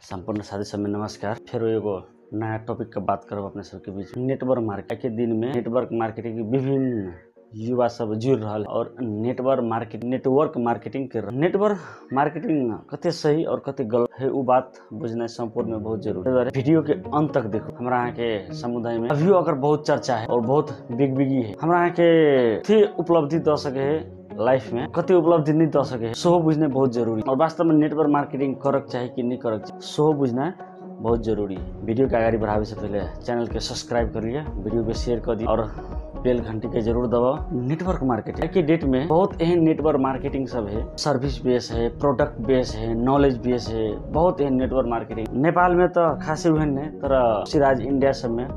संपूर्ण साथी सब में नमस्कार। फिर एगो नया टॉपिक का बात करब अपने सबके बीच। नेटवर्क मार्केटिंग के दिन में नेटवर्क मार्केटिंग के विभिन्न युवा सब जुड़ रहा है और नेटवर्क मार्केटिंग कर रहा। नेटवर्क मार्केटिंग कते सही और कते गलत है वो बात बुझना संपूर्ण में बहुत जरूरी है। वीडियो के अंत तक देखो। हमारा यहाँ के समुदाय में अभी अगर बहुत चर्चा है और बहुत बिगी है। हमारा यहाँ के उपलब्धि दे सके है लाइफ में कते उपलब्धि नहीं दे सके सो बुझने बहुत जरूरी और वास्तव में नेटवर्क मार्केटिंग करक चाहिए कि नहीं करक चाहिए सो बुझना बहुत जरूरी है। वीडियो के आगे बढ़ावे से पहले चैनल के सब्सक्राइब करिए, वीडियो को शेयर कर दी और बेल घंटी के जरूर दबाओ। नेटवर्क मार्केटिंग के डेट में बहुत एहन नेटवर्क मार्केटिंग सब है, सर्विस बेस है, प्रोडक्ट बेस है, नॉलेज बेस है, बहुत एहन नेटवर्क मार्केटिंग। नेपाल में तो खासे उहन ने तर सिराज इंडिया सब में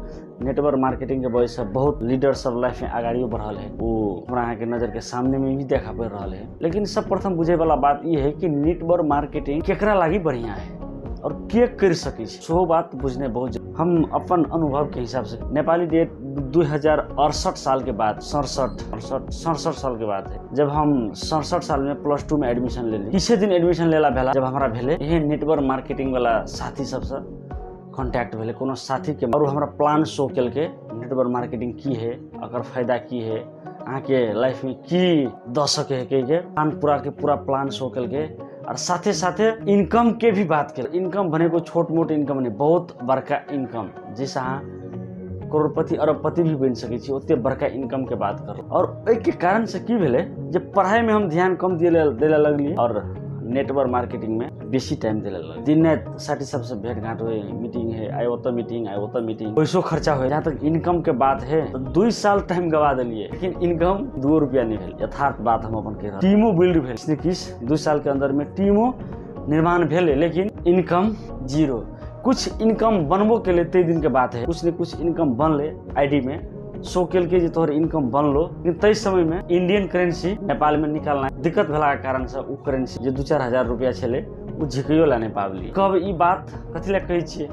नेटवर्क मार्केटिंग के वजह से बहुत लीडर सब लाइफ में आगाड़ी बढ़ल है। वो हमारा यहाँ के नजर के सामने में भी देखा पड़ रहा है। लेकिन सब प्रथम बुझे वाला बात यह है कि नेटवर्क मार्केटिंग केकरा लागी बढ़िया है और के कर सके सो बात बुझने बहुत हम अपन अनुभव के हिसाब से नेपाली डेट 2068 साल के बाद 67 साल के बाद है जब हम 67 साल में +2 में एडमिशन ले ली। किसी दिन एडमिशन लेला भेला जब हमारा भेले यह नेटवर्क मार्केटिंग वाला साथी सबसे कॉन्टैक्ट भेले कोनो साथी के और हमारा प्लान शो कल के नेटवर्क मार्केटिंग की है अगर फायदा की है अहाँ के लाइफ में की द सके है के प्लान पूरा प्लान शो कल के और साथे साथे इनकम के भी बात कर। इनकम बने को छोट मोट इनकम नहीं बहुत बड़का इनकम जैसे अहाँ करोड़पति अरबपति भी बन सके छी उतने बड़का इनकम के बात कर। और एक के कारण से की भेले जब पढ़ाई में हम ध्यान कम दिले लगली और नेटवर्क मार्केटिंग में बेसी टाइम दिले लग। दिन साथी सबसे भेंट घाट हुए, मीटिंग है, आयो तो मीटिंग पैसों खर्चा हुए। जहाँ तक इनकम के बात है तो 2 साल टाइम गवा दिलिए लेकिन इनकम 2 रुपया नहीं भेल। यथार्थ बात हम अपन कह रहे। टीमो बिल्ड भेल इसने किस 2 साल के अंदर में टीमो निर्माण भेले लेकिन इनकम 0। कुछ इनकम बनबो के लिए 3 दिन के बात है कुछ न कुछ इनकम बन ले आईडी में सो केल के जो तोहर इनकम बन लो लेकिन तय समय में इंडियन करेंसी नेपाल में निकालना दिक्कत भेला के कारण से उ करेंसी जो 2-4 हजार रुपया छले उ झिकियो ला नहीं पावली। कब ई बात कथी ला कहे छिए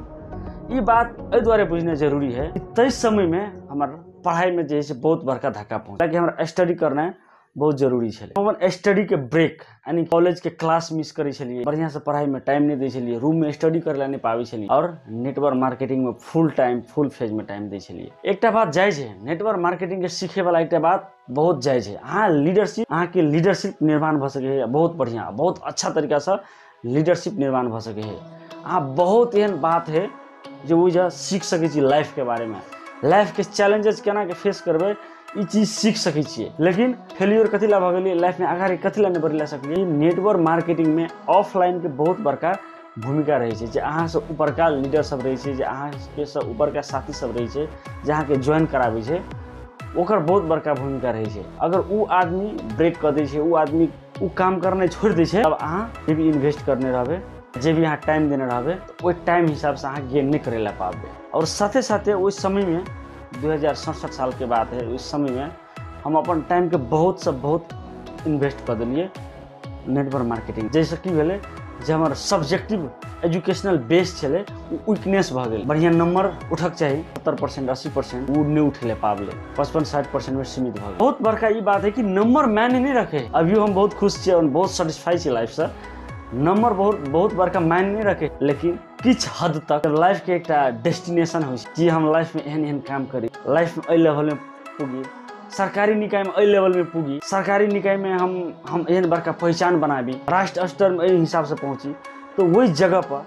ई बात ए द्वारे बुझना जरूरी है कि तय समय में हमार पढ़ाई में जैसे बहुत बड़का धक्का पहुंचा कि हमरा स्टडी करना बहुत जरूरी है। अपन स्टडी के ब्रेक यानी कॉलेज के क्लास मिस करे छलिए, बढ़िया से पढ़ाई में टाइम नहीं दे छलिए, रूम में स्टडी कर नहीं पावे छलिए और नेटवर्क मार्केटिंग में फुल फेज में टाइम दे छलिए। एकटा बात जायज है नेटवर्क मार्केटिंग के सीखे वाला एकटा बात बहुत जायज है। हाँ लीडरशिप निर्माण भ सके है बहुत बढ़िया बहुत अच्छा तरीका से लीडरशिप निर्माण भ सके है। हाँ बहुत एहन बात है जो वो सीख सके छी लाइफ के बारे में, लाइफ के चैलेंजेस केना के फेस करबे ई चीज सीख सके छिए। लेकिन फेलियर कथी ला भ गेली लाइफ में आगाड़ी कथी ला नहीं बढ़ ला सकलिए। नेटवर्क मार्केटिंग में ऑफलाइन के बहुत बड़का भूमिका रही है। अहाँ से ऊपर का लीडर सब रही है, अहाँ के से ऊपर का साथी सब रही है, जहाँ के ज्वाइन कराबे है ओकर बहुत बड़का भूमिका रही है। अगर वो आदमी ब्रेक कर दे वो आदमी वो काम करने छोड़ दे तब अहाँ जे भी इन्वेस्ट करने रहबे जे भी यहाँ टाइम देने रहबे तो टाइम हिसाब से अहाँ गेन नहीं करे ला पाबे। और साथे साथे उस समय में 2067 साल के बाद है उस समय में हम अपन टाइम के बहुत इन्वेस्ट कर दिलिए नेटवर्क मार्केटिंग। जैसे कि भेले जे हमार सब्जेक्टिव एजुकेशनल बेस चले वीकनेस भ गेल, बढ़िया नंबर उठक चाहिए 70% 80% वो नहीं उठे ले पावले 55-60% में सीमित भ गेल। बहुत बड़का ये बात है कि नंबर मायने नहीं रखे। अभी हम बहुत खुश छे और बहुत सेटिस्फाई छे लाइफ से। नंबर बहुत बड़का मायने नहीं रखे लेकिन किछ हद तक लाइफ के एक डेस्टिनेशन हो जी हम लाइफ में एहन काम करी, लाइफ में अ लेवल में पुगी, सरकारी निकाय में अ लेवल में पुगी, सरकारी निकाय में हम एहन बड़का पहचान बनाबी, राष्ट्र स्तर में एहि हिसाब से पहुंची। तो वही जगह पर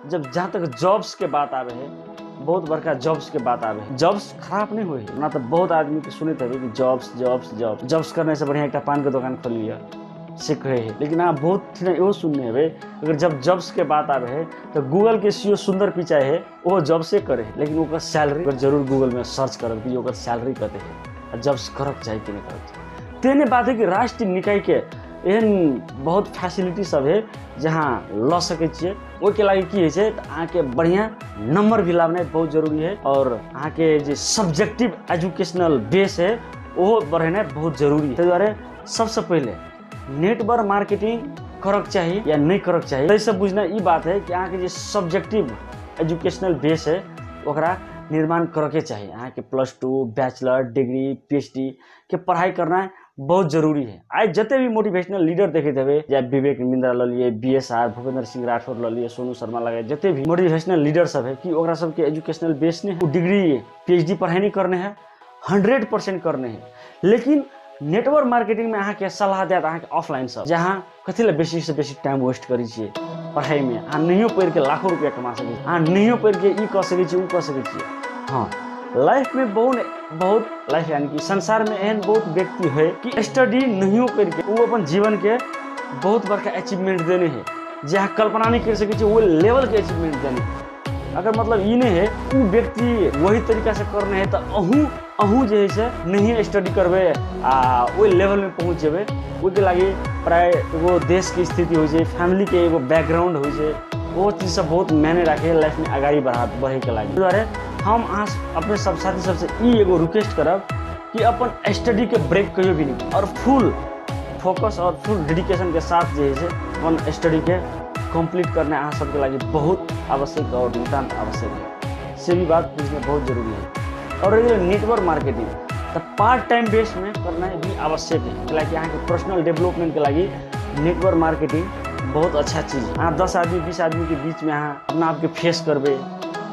जब जहाँ तक जॉब्स के बात आवे है बहुत बड़का जॉब्स के बात आवे है। जॉब्स खराब नहीं हुई ना तो बहुत आदमी के सुने थे कि जॉब्स करने से बढ़िया एक पान के दुकान खोल लिया सीख रहे हैं। लेकिन आप बहुत यो सुनने हैं अगर जब जॉब्स के बात आवे है तो गूगल के सीईओ सुंदर पिचाई है वो जॉब से करे है लेकिन ओकर सैलरी अगर जरूर गूगल में सर्च करब कि ओकर सैलरी कते है जॉब्स करक चाहिए कि नहीं करक चाहिए। तेने बात है कि राष्ट्रीय निकाय के एहन बहुत फैसिलिटी सब है जहाँ ल सके छिए ओहि के लागी की है अहाँ के बढ़िया नंबर भी लाना बहुत जरूरी है और अहाँ के जो सब्जेक्टिव एजुकेशनल बेस है वो बढ़ाना बहुत जरूरी है। द्वारे सबसे पहले नेटवर्क मार्केटिंग करक चाहिए या नहीं करक चाहिए तैसे बुझना ये बात है कि अहाँ के जो सब्जेक्टिव एजुकेशनल बेस है ओकरा निर्माण करके चाहिए। अहाँ के +2 बैचलर डिग्री PhD के पढ़ाई करना बहुत जरूरी है। आज जते भी मोटिवेशनल लीडर देखे थे या विवेक मिंद्रा ल लिए, BSR, भूपेंद्र सिंह राठौर ल लिए, सोनू शर्मा लगे, जते भी मोटिवेशनल लीडर सब है कि ओकरा सबके एजुकेशनल बेस ने डिग्री PhD पढ़ाई नहीं करने हैं, 100% करने हैं। लेकिन नेटवर्क मार्केटिंग में अहाँ के सलाह देत अहाँ के ऑफलाइन सब जहाँ कथी ला बेसी से बेसी टाइम वेस्ट करी छिए पढ़ाई में। अहाँ नहियो पढ़ के लाखों रुपया कमा सके, अहाँ नहियो पढ़ के ई कर सके छी, ऊ कर सके छी। हाँ, लाइफ में बहुत लाइफ यानी कि संसार में एहन बहुत व्यक्ति है कि स्टडी नहीं करके वो अपन जीवन के बहुत बड़का अचीवमेंट देने हैं, जहाँ कल्पना नहीं कर सके वो लेवल के अचीवमेंट देने हैं। अगर मतलब ये नहीं है वो व्यक्ति वही तरीका से करने है तो अहू जे है से नहीं स्टडी करबे आ वो लेवल में पहुँच जेबे। उसके लगी प्राय वो देश की स्थिति हो जाए, फैमिली के एगो बैकग्राउंड हो जाए, वो चीज़ सब बहुत मायने रखे लाइफ में आगाड़ी बढ़े के लगी। द्वारे हम अपने सब साथी सबसे ई एगो रिक्वेस्ट करब कि अपन स्टडी के ब्रेक कहियो भी नहीं और फुल फोकस और फुल डेडिकेशन के साथ जो है अपन स्टडी के कंप्लीट करने अहाँ सबके लगी बहुत आवश्यक और नितांत आवश्यक है। से भी बात पूछना बहुत जरूरी है। और ये नेटवर्क मार्केटिंग तो पार्ट टाइम बेस में करना भी आवश्यक है, क्योंकि यहाँ के पर्सनल डेवलपमेंट के लगी नेटवर्क मार्केटिंग बहुत अच्छा चीज़ है। अहाँ 10 आदमी 20 आदमी के बीच में अहाँ अपना आपके फेस करबे,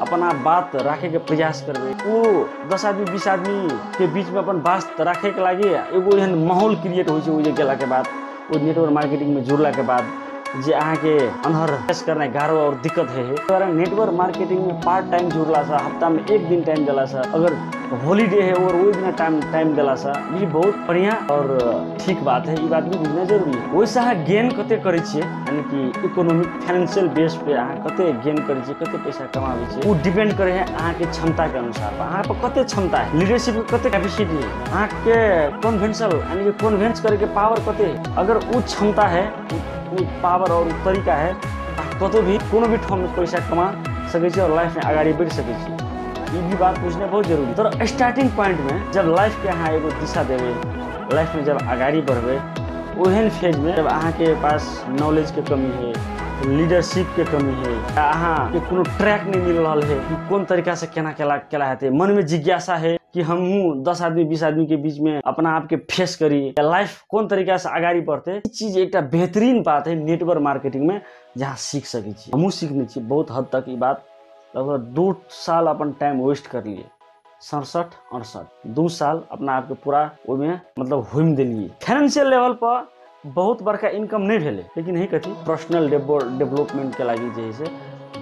अपना बात रखे के प्रयास करबे, वो 10 आदमी 20 आदमी के बीच में अपन बात रखे के लगी एगो एहन माहौल क्रिएट हो गेला के बाद वो नेटवर्क मार्केटिंग में जुड़ला के बाद जे अहाँ के अनहर फेस करना गारो और दिक्कत है। अगर नेटवर्क मार्केटिंग में पार्ट टाइम जुड़ला सा, हफ्ता में 1 दिन टाइम दिला सा, अगर हॉलीडे है और वो दिन टाइम दिला सा, ये बहुत बढ़िया और ठीक बात है। ये बात भी बुझना जरूरी है। वैसे अहाँ गेन कते करे छिए, यानी कि इकोनॉमिक फाइनेंशियल बेस पे अहाँ कते गेन करे छिए, कते पैसा कमावे छिए, वो डिपेंड करे है अहाँ के क्षमता के अनुसार। अहाँ पर कते क्षमता है, लीडरशिप के कते कैपेसिटी है, अहाँ के कन्वेंशनल यानी कि कन्वेंस करे के पावर कते है। अगर वो क्षमता है, वो पावर और तरीका है, कतो भी कोनो भी ठाउँ में पैसा कमा सके छी और लाइफ में आगाड़ी बढ़ सके छी। ये भी बात पूछना बहुत जरूरी। तो स्टार्टिंग पॉइंट में जब लाइफ के अहाँ एगो दिशा देवे, लाइफ में जब आगाड़ी बढ़े, ओहन फेज में जब अहाँ के पास नॉलेज के कमी है, लीडरशिप के कमी है, अहाँ के कोनो ट्रैक नहीं मिल रहा है कि कौन तरीका से केना हेतै, मन में जिज्ञासा है कि हम 10 आदमी 20 आदमी के बीच में अपना आप के फेस करी, लाइफ कौन तरीका से आगाड़ी बढ़ते, ये चीज एक बेहतरीन बात है नेटवर्क मार्केटिंग में, जहाँ सीख सके छी। हमहूँ सीखने छी बहुत हद तक। ये बात लगभग 2 साल अपन टाइम वेस्ट कर लिए, 67-68 2 साल अपना आपके पूरा उसमें मतलब घूम दिलिए। फाइनेंशियल लेवल पर बहुत बड़का इनकम नहीं भेले, लेकिन है कथी पर्सनल डेवलपमेंट के लगी जे से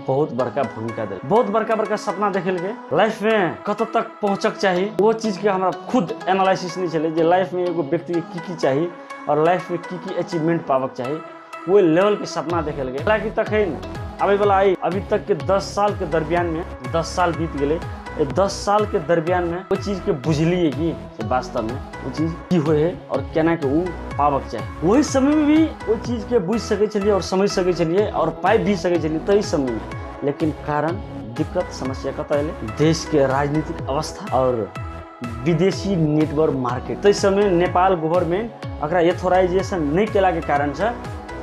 बहुत बड़का भूमिका दे, बहुत बड़का सपना देखे के लाइफ में कत तक पहुँचक चाहिए, वो चीज के हमारा खुद एनालिसिस नहीं चले जे लाइफ में एगो व्यक्ति के की चाहिए और लाइफ में की अचीवमेंट पावक चाहिए, वो लेवल के सपना देखे लगे। हालांकि तक है अभी वाला आई अभी तक के 10 साल के दरमियान में 10 साल बीत गए, 10 साल के दरमियान में वो चीज के बुझलिए कि वास्तव में वो चीज की हुए है और केना के वो पावक चाहिए। वही समय में भी वो चीज के बुझ सके चलिए और समझ सके चलिए और पाई भी सके चलिए तही समय में। लेकिन कारण दिक्कत समस्या कत देश के राजनीतिक अवस्था और विदेशी नेटवर्क मार्केट। तो इस समय नेपाल गवर्नमेंट अगर एथोराइजेशन नहीं केला के कारण से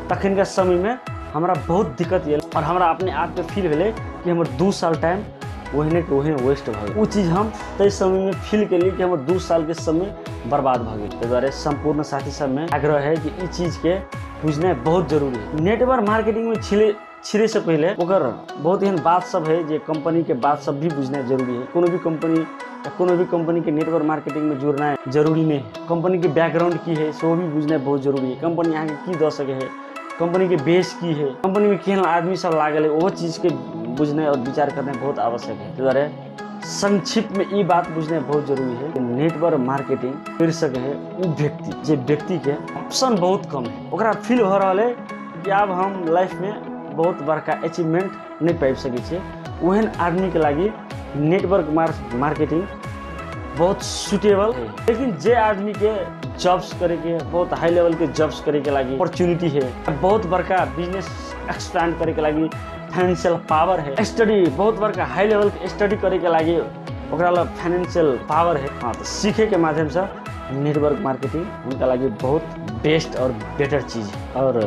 तखन के समय में हमारा बहुत दिक्कत ये और हमारा अपने आप के फील भेले कि हमारे 2 साल टाइम वही वेस्ट भ गए। वो चीज़ हम तय समय में फील के लिए कि हमारे 2 साल के समय बर्बाद भ गए। ताहि दुआरे संपूर्ण साथी सब में आग्रह है कि इस चीज़ के बुझना बहुत जरूरी है। नेटवर्क मार्केटिंग में छिड़े से पहले ओकर बहुत एहन बात सब है जे कंपनी के बात सब भी बुझना जरूरी है। कोनो भी कंपनी के नेटवर्क मार्केटिंग में जुड़ना जरूरी नहीं है। कंपनी के बैकग्राउंड की है सो भी बुझना बहुत जरूरी है। कंपनी यहाँ की दे सके है, कंपनी के बेस की है, कंपनी में केहन आदमी सब लागल है, वो चीज़ के बुझने और विचार करने बहुत आवश्यक है। द्वारा संक्षिप्त में ये बात बुझने बहुत जरूरी है कि नेटवर्क मार्केटिंग कर सके है वो व्यक्ति के ऑप्शन बहुत कम है। ओकरा फील हो रहा है कि अब हम लाइफ में बहुत बड़का अचीवमेंट नहीं पाबि सके छे। ओहन आदमी के लगी नेटवर्क मार्केटिंग बहुत सुटेबल है। लेकिन जे आदमी के जॉब्स करे के बहुत हाई लेवल के जॉब्स करे के लगी अपॉर्चुनिटी है, बहुत बड़का बिजनेस एक्सपेंड करे के लगी फाइनेंशियल पावर है, स्टडी बहुत बड़का हाई लेवल के स्टडी करे के लगी ओकरा ला फाइनेंशियल पावर है। हाँ, तो सीखे के माध्यम से नेटवर्क मार्केटिंग उनका लगी बहुत बेस्ट और बेटर चीज़ है। और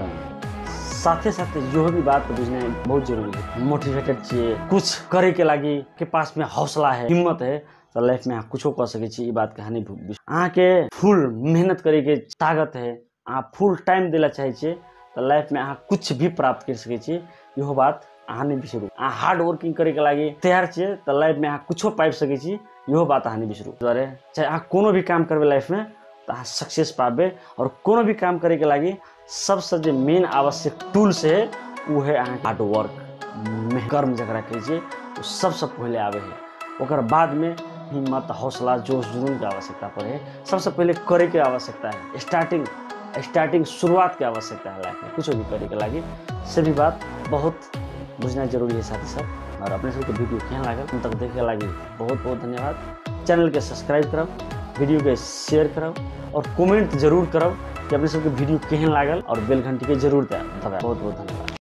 साथ जो भी बात बुझना बहुत जरूरी है। मोटिवेटेड चाहिए कुछ करे के लगी के पास में हौसला है, हिम्मत है, तो लाइफ में अहाँ कुछो कर सकै छी। ई बात के हानि अहाँ के फुल मेहनत करे के ताकत है, अहाँ फुल टाइम देला चाहे छियै तो लाइफ में अहाँ कुछ भी प्राप्त कर सकै छी। इहो बात अहाँ नहीं बिसरू। अहाँ हार्ड वर्किंग करे के लागी तैयार छियै तो लाइफ में अहाँ कुछो पाबि सकै छी। इहो बात अहाँ नहीं बिसरू। दुआरे चाहे अहाँ कोनो भी काम करबे लाइफ में तो अहाँ सक्सेस पाबे। और कोनो भी काम करे के लागी सबसे जो मेन आवश्यक टूल्स है वो है अहाँ हार्ड वर्क, कर्म जकरा कहै छियै वो सबसे पहले आवे है। ओकर बाद में हिम्मत, हौसला, जोश जुनून की आवश्यकता पड़े है। सबसे पहले करे के आवश्यकता है, स्टार्टिंग शुरुआत की आवश्यकता है लाइफ में कुछ भी करे के लागी। सभी बात बहुत बुझना जरूरी है साथी सब। और अपने सबके वीडियो केहन लागल हम तक देखे लागी बहुत बहुत धन्यवाद। चैनल के सब्सक्राइब करब, वीडियो के शेयर करब और कमेंट जरूर करब कि अपने सबके वीडियो केहन लागल और बेल घंटी के जरूर दबाएब। बहुत बहुत धन्यवाद।